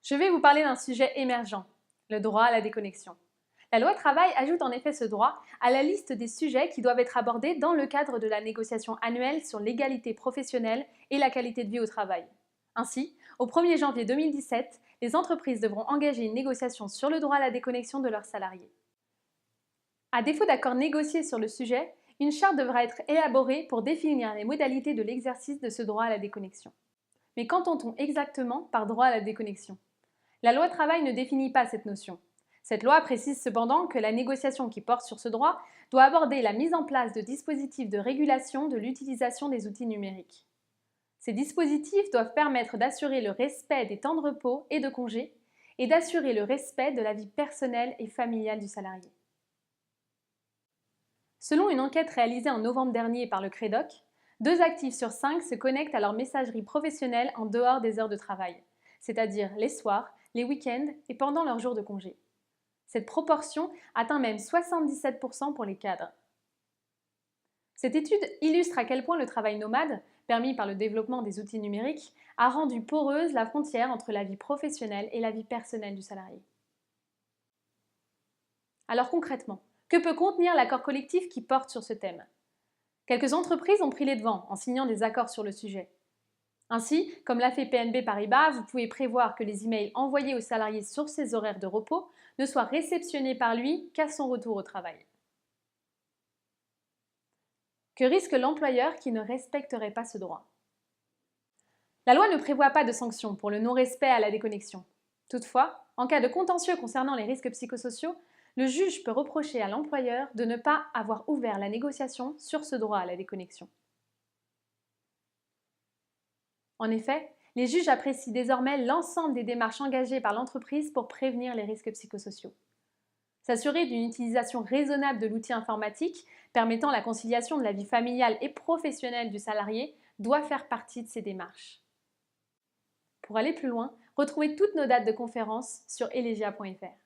Je vais vous parler d'un sujet émergent, le droit à la déconnexion. La loi travail ajoute en effet ce droit à la liste des sujets qui doivent être abordés dans le cadre de la négociation annuelle sur l'égalité professionnelle et la qualité de vie au travail. Ainsi, au 1er janvier 2017, les entreprises devront engager une négociation sur le droit à la déconnexion de leurs salariés. À défaut d'accord négocié sur le sujet, une charte devra être élaborée pour définir les modalités de l'exercice de ce droit à la déconnexion. Mais qu'entend-on exactement par droit à la déconnexion ? La loi travail ne définit pas cette notion. Cette loi précise cependant que la négociation qui porte sur ce droit doit aborder la mise en place de dispositifs de régulation de l'utilisation des outils numériques. Ces dispositifs doivent permettre d'assurer le respect des temps de repos et de congés et d'assurer le respect de la vie personnelle et familiale du salarié. Selon une enquête réalisée en novembre dernier par le Crédoc, 2 actifs sur 5 se connectent à leur messagerie professionnelle en dehors des heures de travail, c'est-à-dire les soirs, les week-ends et pendant leurs jours de congé. Cette proportion atteint même 77% pour les cadres. Cette étude illustre à quel point le travail nomade, permis par le développement des outils numériques, a rendu poreuse la frontière entre la vie professionnelle et la vie personnelle du salarié. Alors concrètement, que peut contenir l'accord collectif qui porte sur ce thème ? Quelques entreprises ont pris les devants en signant des accords sur le sujet. Ainsi, comme l'a fait BNP Paribas, vous pouvez prévoir que les emails envoyés aux salariés sur ses horaires de repos ne soient réceptionnés par lui qu'à son retour au travail. Que risque l'employeur qui ne respecterait pas ce droit ? La loi ne prévoit pas de sanctions pour le non-respect à la déconnexion. Toutefois, en cas de contentieux concernant les risques psychosociaux, le juge peut reprocher à l'employeur de ne pas avoir ouvert la négociation sur ce droit à la déconnexion. En effet, les juges apprécient désormais l'ensemble des démarches engagées par l'entreprise pour prévenir les risques psychosociaux. S'assurer d'une utilisation raisonnable de l'outil informatique permettant la conciliation de la vie familiale et professionnelle du salarié doit faire partie de ces démarches. Pour aller plus loin, retrouvez toutes nos dates de conférences sur elegia.fr.